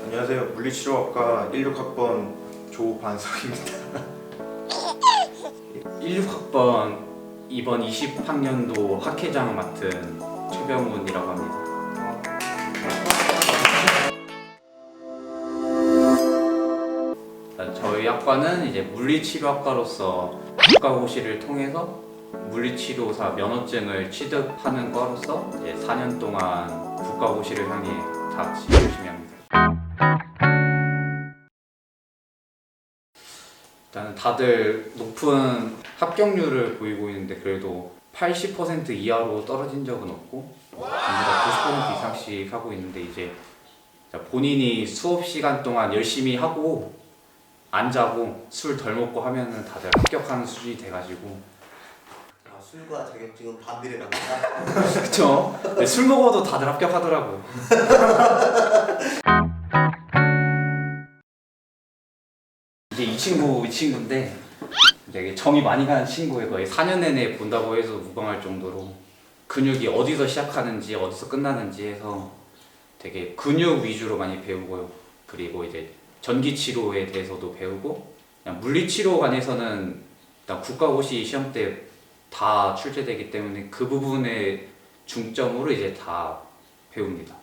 안녕하세요. 물리치료학과 16학번 조반석입니다. 16학번 이번 20학년도 학회장을 맡은 최병훈이라고 합니다. 저희 학과는 이제 물리치료학과로서 국가고시를 통해서 물리치료사 면허증을 취득하는 과로서 이제 4년 동안 국가고시를 향해 다 같이 열심히 합니다. 일단 다들 높은 합격률을 보이고 있는데 그래도 80% 이하로 떨어진 적은 없고 전부 다 90% 이상씩 하고 있는데 이제 본인이 수업 시간 동안 열심히 하고 안 자고 술 덜 먹고 하면은 다들 합격하는 수준이 돼가지고. 술과 자격증은 반비례랍니다. 그쵸? 술 먹어도 다들 합격하더라고. 이제 이 친구인데 되게 정이 많이 가는 친구예요. 거의 4년 내내 본다고 해서 무방할 정도로 근육이 어디서 시작하는지 어디서 끝나는지 해서 되게 근육 위주로 많이 배우고요. 그리고 이제 전기치료에 대해서도 배우고 그냥 물리치료관에서는 일단 국가고시 시험 때 다 출제되기 때문에 그 부분에 중점으로 이제 다 배웁니다.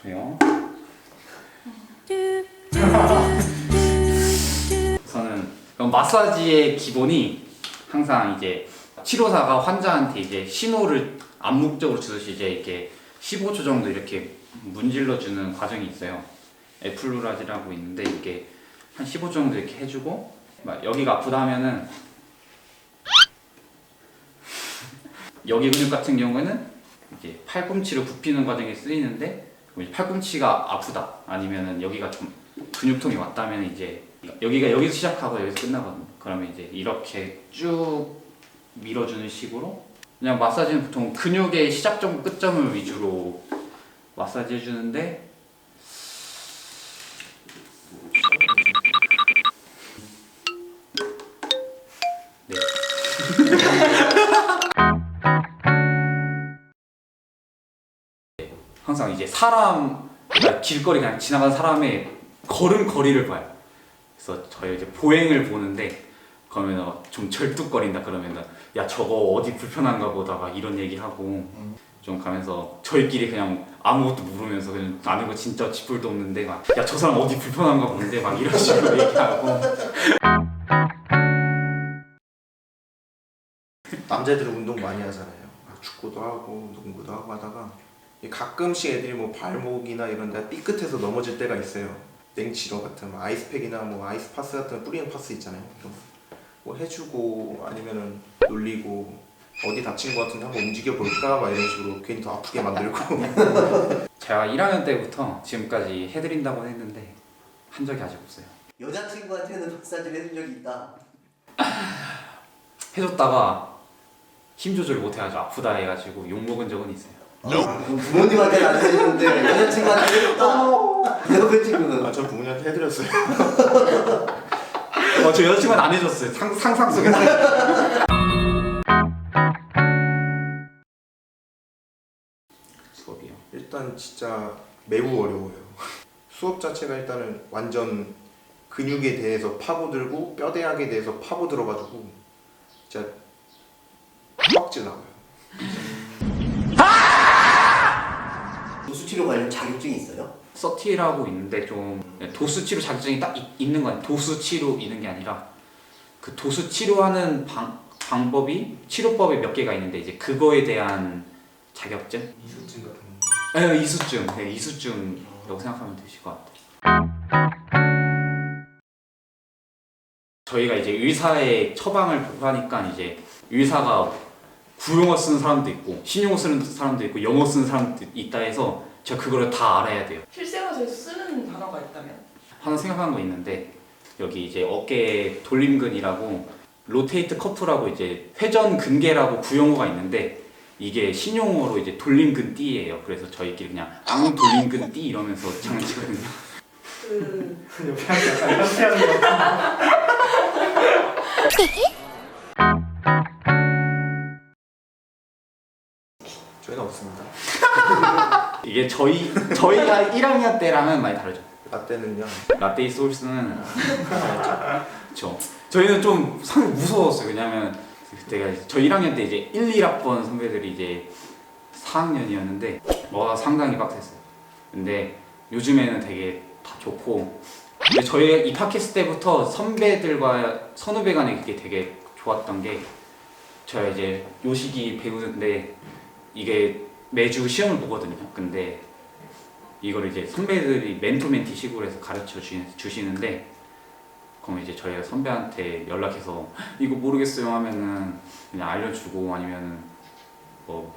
그래요? 우선은 마사지의 기본이 항상 이제 치료사가 환자한테 이제 신호를 암묵적으로 주듯이 이제 이렇게 15초 정도 이렇게 문질러 주는 과정이 있어요. 에플루라지라고 있는데 이게 한 15초 정도 이렇게 해주고 여기가 아프다 하면은 여기 근육 같은 경우에는 이제 팔꿈치를 굽히는 과정에 쓰이는데 팔꿈치가 아프다 아니면은 여기가 좀 근육통이 왔다면 이제 여기가 여기서 시작하고 여기서 끝나거든요. 그러면 이제 이렇게 쭉 밀어주는 식으로 그냥 마사지는 보통 근육의 시작점 끝점을 위주로 마사지 해주는데 네. 항상 이제 그러니까 길거리 그냥 지나가는 사람의 걸음걸이를 봐요. 그래서 저희 이제 보행을 보는데 그러면 좀 절뚝거린다 그러면 야 저거 어디 불편한가 보다 막 이런 얘기하고 좀 가면서 저희끼리 그냥 아무것도 모르면서 그냥 아는 거 진짜 쥐뿔도 없는데 막 야 저 사람 어디 불편한가 본데 막 이런 식으로 얘기하고. 남자애들은 운동 많이 하잖아요. 막 축구도 하고 농구도 하고 하다가 가끔씩 애들이 뭐 발목이나 이런 데 삐끗해서 넘어질 때가 있어요. 냉치료 같은 뭐 아이스팩이나 뭐 아이스파스 같은 뿌리는 파스 있잖아요. 뭐 해주고 아니면은 놀리고 어디 다친 거 같은데 한번 움직여 볼까 막 이런 식으로 괜히 더 아프게 만들고. 제가 1학년 때부터 지금까지 해드린다고 했는데 한 적이 아직 없어요. 여자친구한테는 마사지를 해준 적이 있다. 해줬다가 힘 조절 못해가지고 아프다 해가지고 욕 먹은 적은 있어요. 부모님한테는 안 해주는데 여자친구한테 해줬다. 여자친구는? 전 부모님한테 해드렸어요. 저 여자친구는 안 해줬어요. 상상 속에서. 수업이요? 일단 진짜 매우 어려워요. 수업 자체가 일단은 완전 근육에 대해서 파고들고 뼈대학에 대해서 파고들어가지고 진짜 빡질 나와요. 도수치료 관련 자격증이 있어요? 서티라고 있는데 좀 도수치료 자격증이 딱 있는 건 도수치료 있는 게 아니라 그 도수치료하는 방법이 치료법이 몇 개가 있는데 이제 그거에 대한 자격증? 이수증 같은 거. 네, 이수증. 네, 이수증이라고 생각하면 되실 것 같아요. 저희가 이제 의사의 처방을 보고 하니까 이제 의사가 구용어 쓰는 사람도 있고 신용어 쓰는 사람도 있고 영어 쓰는 사람도 있다 해서 제가 그거를 다 알아야 돼요. 실생활에서 쓰는 단어가 있다면? 하나 생각한 거 있는데 여기 이제 어깨 돌림근이라고 로테이트 커프라고 이제 회전 근개라고 구용어가 있는데 이게 신용어로 이제 돌림근 띠예요. 그래서 저희끼리 그냥 앙 돌림근 띠 이러면서 장난치거든요. 옆에 약간 현태하는 거. 저희는 없습니다. 이게 저희가 1학년 때랑은 많이 다르죠. 라떼는요. 라떼 소스는 그렇죠. 저희는 좀 상당히 무서웠어요. 왜냐면 그때가 저 1학년 때 이제 1, 2학번 선배들이 이제 4학년이었는데 상당히 빡셌어요. 근데 요즘에는 되게 다 좋고, 근데 저희 입학했을 때부터 선배들과 선후배 간에 그게 되게 좋았던 게, 제가 이제 요식이 배우는데 이게 매주 시험을 보거든요. 근데 이걸 이제 선배들이 멘토 멘티 식으로 해서 가르쳐 주시는데, 그럼 이제 저희가 선배한테 연락해서 이거 모르겠어요 하면은 그냥 알려주고, 아니면은 뭐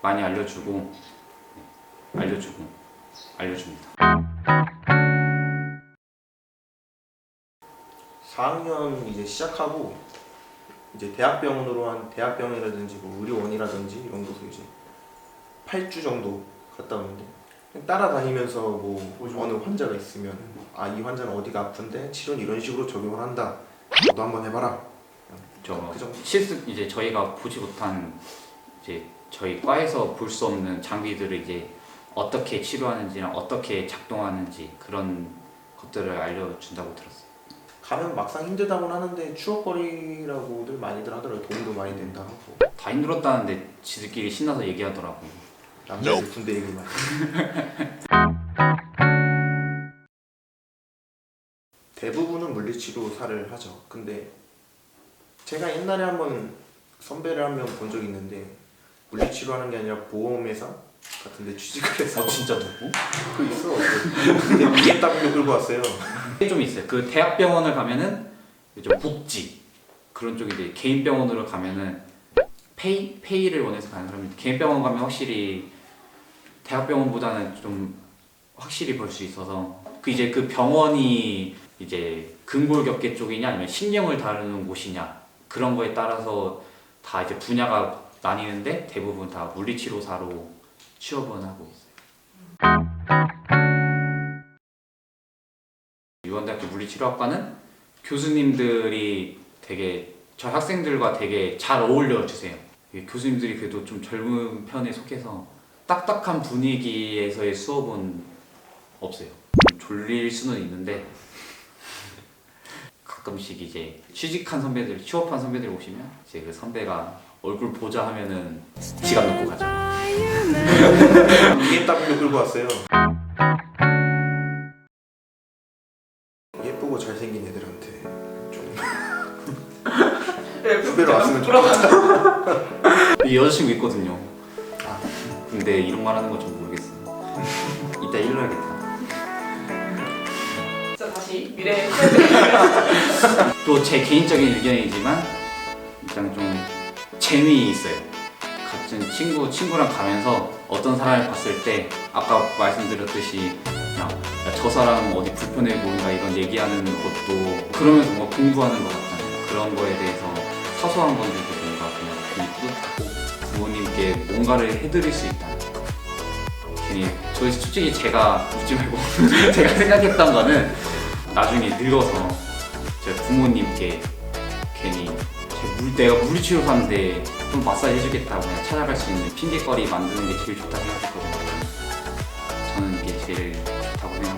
많이 알려주고 알려줍니다. 4학년 이제 시작하고 이제 대학병원으로 한 대학병원이라든지 뭐 의료원이라든지 이런 곳으로 이제 8주 정도 갔다 오는데, 따라다니면서 뭐 어느 환자가 있으면 이 환자는 어디가 아픈데 치료는 이런 식으로 적용을 한다. 너도 한번 해봐라. 그 정도. 실습 이제 저희가 보지 못한 이제 저희 과에서 볼 수 없는 장비들을 이제 어떻게 치료하는지랑 어떻게 작동하는지 그런 것들을 알려준다고 들었어요. 가면 막상 힘들다고는 하는데 추억거리라고들 많이들 하더라고요. 도움도 많이 된다 하고. 다 힘들었다는데 지들끼리 신나서 얘기하더라고요. 남자들 군대 얘기만. 대부분은 물리치료사를 하죠. 근데 제가 옛날에 한번 선배를 한 명 본 적이 있는데, 물리치료하는 게 아니라 보험회사 같은데 취직을 해서. 진짜 누구? 그 있어. 근데 BMW 끌고 왔어요. 좀 있어요. 그 대학병원을 가면은 좀 복지 그런 쪽인데, 개인 병원으로 가면은 페이를 원해서 가는 사람이, 개인 병원 가면 확실히 대학병원보다는 좀 확실히 벌 수 있어서, 이제 그 병원이 이제 근골격계 쪽이냐 아니면 신경을 다루는 곳이냐 그런 거에 따라서 다 이제 분야가 나뉘는데, 대부분 다 물리치료사로 취업은 하고 있어요. 유원대학교 물리치료학과는 교수님들이 되게 저희 학생들과 되게 잘 어울려 주세요. 교수님들이 그래도 좀 젊은 편에 속해서 딱딱한 분위기에서의 수업은 없어요. 졸릴 수는 있는데 가끔씩 이제 취직한 선배들, 취업한 선배들 오시면 이제 그 선배가 얼굴 보자 하면은 지갑 놓고 가죠. BMW 끌고 왔어요. 예쁘고 잘생긴 애들한테 좀 후배로 왔으면 좋겠다. 이 여자친구 있거든요. 근데 이런 말 하는 건 좀 모르겠어요. 이따 일러야겠다. 자, 다시 미래 또 제 개인적인 의견이지만 일단 좀 재미있어요. 같은 친구랑 가면서 어떤 사람을 봤을 때 아까 말씀드렸듯이 저 사람 어디 불편해 보인다 이런 얘기하는 것도 그러면서 뭔가 공부하는 것 같잖아요. 그런 거에 대해서 사소한 건데도 뭔가 그냥 뿌듯하고 부모님께 뭔가를 해드릴 수 있다. 괜히 저희 솔직히 제가 웃지 말고 제가 생각했던 거는 나중에 늙어서 제 부모님께 괜히 내가 물리치료사인데 좀 마사지 해주겠다고 그냥 찾아갈 수 있는 핑계거리 만드는 게 제일 좋다고 생각했거든요. 저는 이게 제일 좋다고 생각합니다.